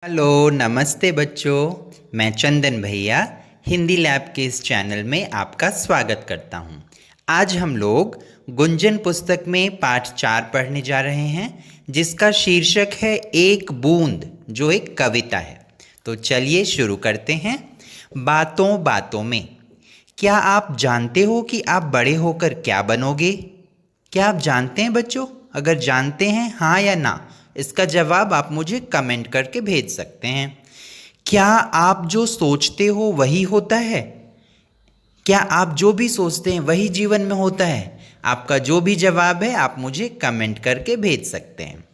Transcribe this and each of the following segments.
Hello नमस्ते बच्चों। मैं चंदन भैया हिंदी लैब के इस चैनल में आपका स्वागत करता हूं। आज हम लोग गुंजन पुस्तक में पाठ 4 पढ़ने जा रहे हैं, जिसका शीर्षक है एक बूंद, जो एक कविता है। तो चलिए शुरू करते हैं। बातों बातों में, क्या आप जानते हो कि आप बड़े होकर क्या बनोगे? क्या आप जानते हैं बच्चों? अगर जानते हैं हाँ या ना, इसका जवाब आप मुझे कमेंट करके भेज सकते हैं। क्या आप जो सोचते हो वही होता है? क्या आप जो भी सोचते हैं वही जीवन में होता है? आपका जो भी जवाब है आप मुझे कमेंट करके भेज सकते हैं।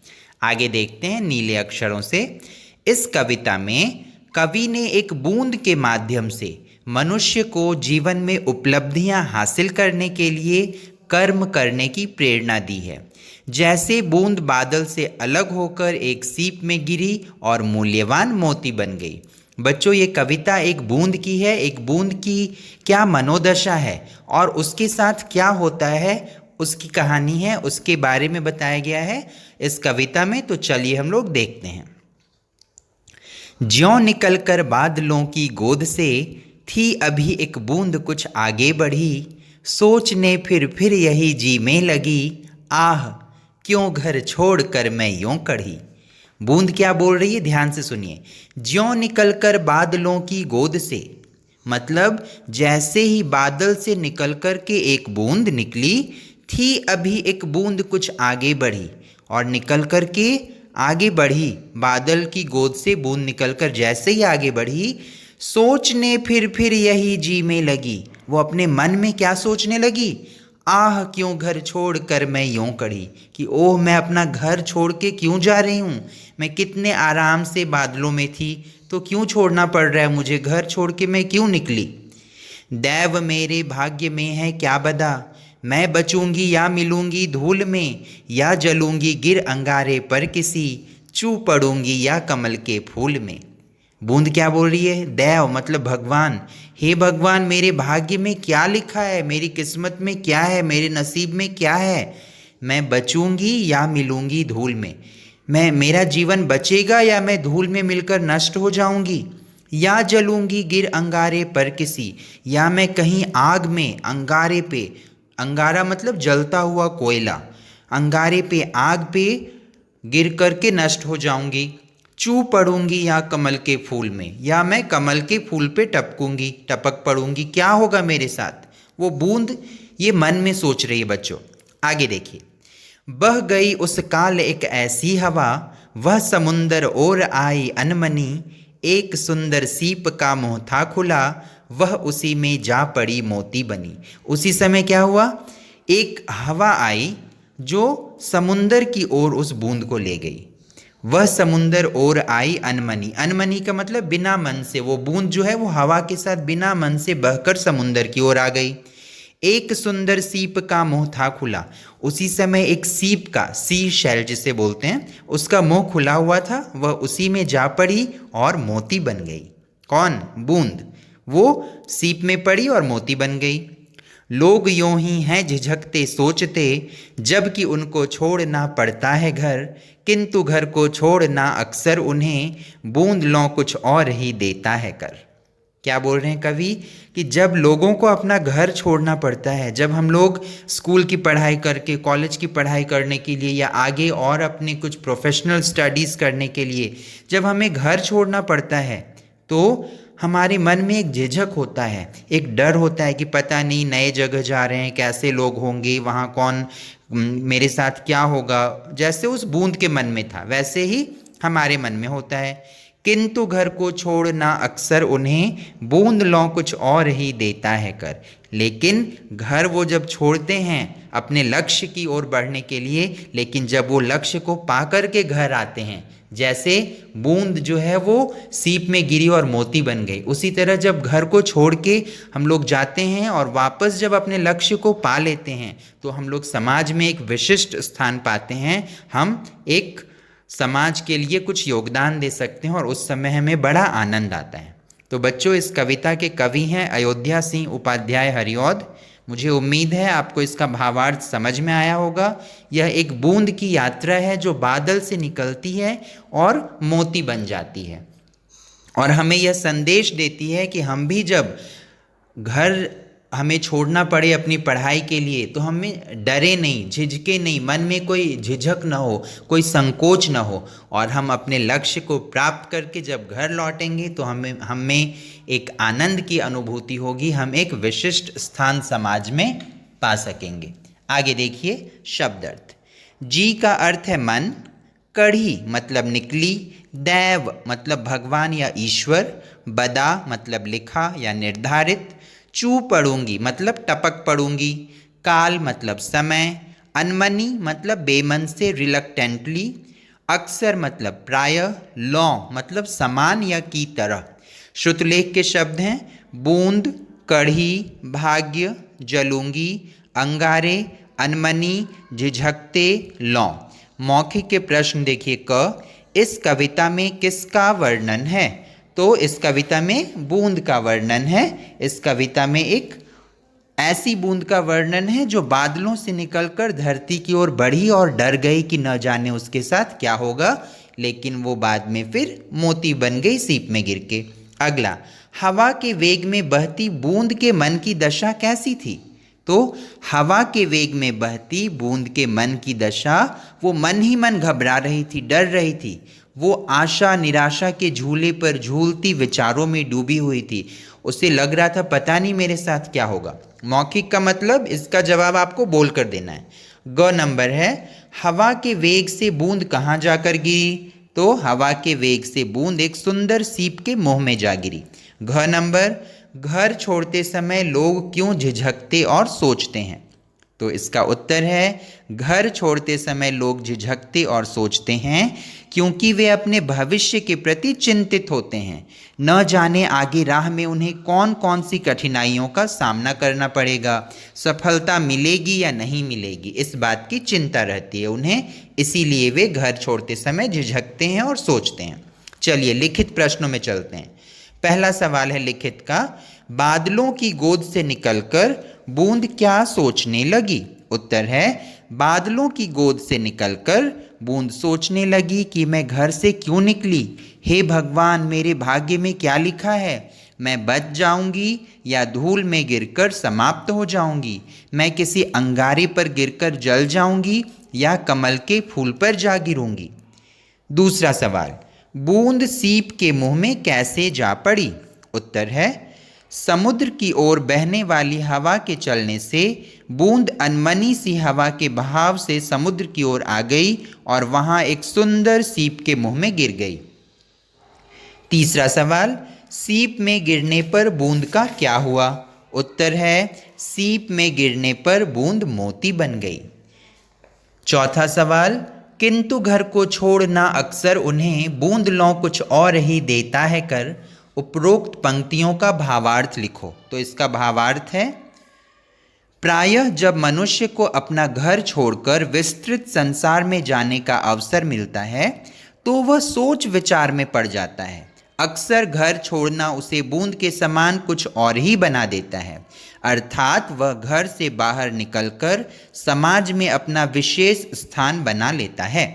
आगे देखते हैं नीले अक्षरों से। इस कविता में कवि ने एक बूंद के माध्यम से मनुष्य को जीवन में उपलब्धियां हासिल करने के लिए कर्म करने की प्रेरणा दी है। जैसे बूंद बादल से अलग होकर एक सीप में गिरी और मूल्यवान मोती बन गई। बच्चों, ये कविता एक बूंद की है। एक बूंद की क्या मनोदशा है और उसके साथ क्या होता है, उसकी कहानी है, उसके बारे में बताया गया है इस कविता में। तो चलिए हम लोग देखते हैं। ज्यों निकलकर बादलों की गोद से थी अभी एक बूंद कुछ आगे बढ़ी, सोचने फिर यही जी में लगी, आह क्यों घर छोड़कर मैं यूं कढ़ी। बूंद क्या बोल रही है, ध्यान से सुनिए। ज्यों निकलकर बादलों की गोद से, मतलब जैसे ही बादल से निकलकर के एक बूंद निकली, थी अभी एक बूंद कुछ आगे बढ़ी, और निकल कर के आगे बढ़ी। बादल की गोद से बूंद निकलकर जैसे ही आगे बढ़ी, सोचने फिर यही जी में लगी। वो अपने मन में क्या सोचने लगी? आह क्यों घर छोड़ कर मैं यूं कढ़ी, कि ओह मैं अपना घर छोड़ के क्यों जा रही हूँ। मैं कितने आराम से बादलों में थी, तो क्यों छोड़ना पड़ रहा है मुझे, घर छोड़ के मैं क्यों निकली। दैव मेरे भाग्य में है क्या बदा, मैं बचूंगी या मिलूंगी धूल में, या जलूंगी गिर अंगारे पर किसी, चू पड़ूंगी या कमल के फूल में। बूंद क्या बोल रही है? दैव मतलब भगवान। हे भगवान, मेरे भाग्य में क्या लिखा है, मेरी किस्मत में क्या है, मेरे नसीब में क्या है। मैं बचूंगी या मिलूंगी धूल में, मेरा जीवन बचेगा या मैं धूल में मिलकर नष्ट हो जाऊंगी। या जलूंगी गिर अंगारे पर किसी, या मैं कहीं आग में अंगारे पे, अंगारा मतलब जलता हुआ कोयला, अंगारे पे आग पे गिर करके नष्ट हो जाऊंगी। चू पड़ूंगी या कमल के फूल में, या मैं कमल के फूल पे टपकूंगी, टपक पड़ूंगी। क्या होगा मेरे साथ? वो बूंद ये मन में सोच रही है बच्चों। आगे देखिए। बह गई उस काल एक ऐसी हवा, वह समुंदर और आई अनमनी, एक सुंदर सीप का मुंह था खुला, वह उसी में जा पड़ी मोती बनी। उसी समय क्या हुआ? एक हवा आई जो समुंदर की ओर उस बूंद को ले गई। वह समुंदर और आई अनमनी, अनमनी का मतलब बिना मन से। वो बूंद जो है वो हवा के साथ बिना मन से बहकर समुंदर की ओर आ गई। एक सुंदर सीप का मुंह था खुला। उसी समय एक सीप का, सी शेल जिसे बोलते हैं, उसका मुंह खुला हुआ था। वह उसी में जा पड़ी और मोती बन गई। कौन? बूंद। वो सीप में पड़ी और मोती बन गई। लोग यूं ही हैं झिझकते सोचते, जबकि उनको छोड़ना पड़ता है घर, किंतु घर को छोड़ना अक्सर उन्हें बूंद लौ कुछ और ही देता है कर। क्या बोल रहे हैं कवि? कि जब लोगों को अपना घर छोड़ना पड़ता है, जब हम लोग स्कूल की पढ़ाई करके, कॉलेज की पढ़ाई करने के लिए, या आगे और अपने कुछ प्रोफेशनल स्टडीज़ करने के लिए जब हमें घर छोड़ना पड़ता है, तो हमारे मन में एक झिझक होता है, एक डर होता है कि पता नहीं नए जगह जा रहे हैं, कैसे लोग होंगे, वहाँ कौन, मेरे साथ क्या होगा। जैसे उस बूंद के मन में था, वैसे ही हमारे मन में होता है। किंतु घर को छोड़ना अक्सर उन्हें बूंद लौ कुछ और ही देता है कर। लेकिन घर वो जब छोड़ते हैं अपने लक्ष्य की ओर बढ़ने के लिए, लेकिन जब वो लक्ष्य को पा कर के घर आते हैं, जैसे बूंद जो है वो सीप में गिरी और मोती बन गई, उसी तरह जब घर को छोड़ के हम लोग जाते हैं और वापस जब अपने लक्ष्य को पा लेते हैं, तो हम लोग समाज में एक विशिष्ट स्थान पाते हैं। हम एक समाज के लिए कुछ योगदान दे सकते हैं और उस समय हमें बड़ा आनंद आता है। तो बच्चों, इस कविता के कवि हैं अयोध्या सिंह उपाध्याय हरिऔध। मुझे उम्मीद है आपको इसका भावार्थ समझ में आया होगा। यह एक बूंद की यात्रा है जो बादल से निकलती है और मोती बन जाती है, और हमें यह संदेश देती है कि हम भी जब घर हमें छोड़ना पड़े अपनी पढ़ाई के लिए तो हमें डरे नहीं, झिझके नहीं, मन में कोई झिझक ना हो, कोई संकोच ना हो, और हम अपने लक्ष्य को प्राप्त करके जब घर लौटेंगे तो हमें एक आनंद की अनुभूति होगी, हम एक विशिष्ट स्थान समाज में पा सकेंगे। आगे देखिए शब्द अर्थ। जी का अर्थ है मन, कढ़ी मतलब निकली, दैव मतलब भगवान या ईश्वर, बदा मतलब लिखा या निर्धारित, चू पढ़ूंगी मतलब टपक पढ़ूंगी, काल मतलब समय, अनमनी मतलब बेमन से रिलक्टेंटली, अक्सर मतलब प्रायः, लौ मतलब समान या की तरह। श्रुतलेख के शब्द हैं बूंद, कढ़ी, भाग्य, जलूंगी, अंगारे, अनमनी, झिझकते, लौ। मौखिक के प्रश्न देखिए क, इस कविता में किसका वर्णन है? तो इस कविता में बूंद का वर्णन है। इस कविता में एक ऐसी बूंद का वर्णन है जो बादलों से निकलकर धरती की ओर बढ़ी और डर गई कि न जाने उसके साथ क्या होगा, लेकिन वो बाद में फिर मोती बन गई सीप में गिर के। अगला, हवा के वेग में बहती बूंद के मन की दशा कैसी थी? तो हवा के वेग में बहती बूंद के मन की दशा, वो मन ही मन घबरा रही थी, डर रही थी। वो आशा निराशा के झूले पर झूलती विचारों में डूबी हुई थी। उसे लग रहा था पता नहीं मेरे साथ क्या होगा। मौखिक का मतलब इसका जवाब आपको बोल कर देना है। ग नंबर है, हवा के वेग से बूंद कहाँ जाकर गिरी? तो हवा के वेग से बूंद एक सुंदर सीप के मुंह में जा गिरी। घ नंबर, घर छोड़ते समय लोग क्यों झिझकते और सोचते हैं? तो इसका उत्तर है, घर छोड़ते समय लोग झिझकते और सोचते हैं क्योंकि वे अपने भविष्य के प्रति चिंतित होते हैं। न जाने आगे राह में उन्हें कौन कौन सी कठिनाइयों का सामना करना पड़ेगा, सफलता मिलेगी या नहीं मिलेगी, इस बात की चिंता रहती है उन्हें, इसीलिए वे घर छोड़ते समय झिझकते हैं और सोचते हैं। चलिए लिखित प्रश्नों में चलते हैं। पहला सवाल है लिखित का, बादलों की गोद से निकलकर बूंद क्या सोचने लगी? उत्तर है, बादलों की गोद से निकलकर बूंद सोचने लगी कि मैं घर से क्यों निकली, हे भगवान मेरे भाग्य में क्या लिखा है, मैं बच जाऊंगी या धूल में गिरकर समाप्त हो जाऊंगी, मैं किसी अंगारे पर गिरकर जल जाऊंगी या कमल के फूल पर जा गिरूंगी। दूसरा सवाल, बूंद सीप के मुंह में कैसे जा पड़ी? उत्तर है, समुद्र की ओर बहने वाली हवा के चलने से बूंद अनमनी सी हवा के बहाव से समुद्र की ओर आ गई और वहां एक सुंदर सीप के मुंह में गिर गई। तीसरा सवाल, सीप में गिरने पर बूंद का क्या हुआ? उत्तर है, सीप में गिरने पर बूंद मोती बन गई। चौथा सवाल, किंतु घर को छोड़ना अक्सर उन्हें बूंद लौ कुछ और ही देता है कर उपरोक्त पंक्तियों का भावार्थ लिखो। तो इसका भावार्थ है, प्रायः जब मनुष्य को अपना घर छोड़कर विस्तृत संसार में जाने का अवसर मिलता है तो वह सोच विचार में पड़ जाता है। अक्सर घर छोड़ना उसे बूंद के समान कुछ और ही बना देता है, अर्थात वह घर से बाहर निकलकर समाज में अपना विशेष स्थान बना लेता है।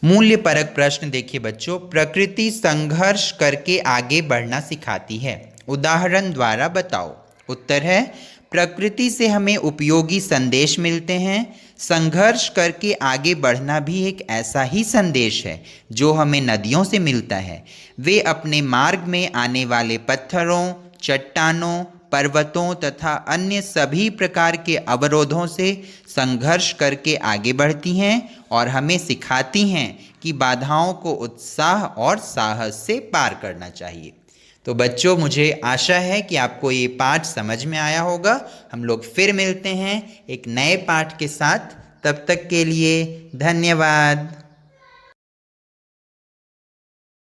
मूल्य परक प्रश्न देखिए बच्चों, प्रकृति संघर्ष करके आगे बढ़ना सिखाती है, उदाहरण द्वारा बताओ। उत्तर है, प्रकृति से हमें उपयोगी संदेश मिलते हैं, संघर्ष करके आगे बढ़ना भी एक ऐसा ही संदेश है जो हमें नदियों से मिलता है। वे अपने मार्ग में आने वाले पत्थरों, चट्टानों, पर्वतों तथा अन्य सभी प्रकार के अवरोधों से संघर्ष करके आगे बढ़ती हैं और हमें सिखाती हैं कि बाधाओं को उत्साह और साहस से पार करना चाहिए। तो बच्चों, मुझे आशा है कि आपको ये पाठ समझ में आया होगा। हम लोग फिर मिलते हैं एक नए पाठ के साथ, तब तक के लिए धन्यवाद।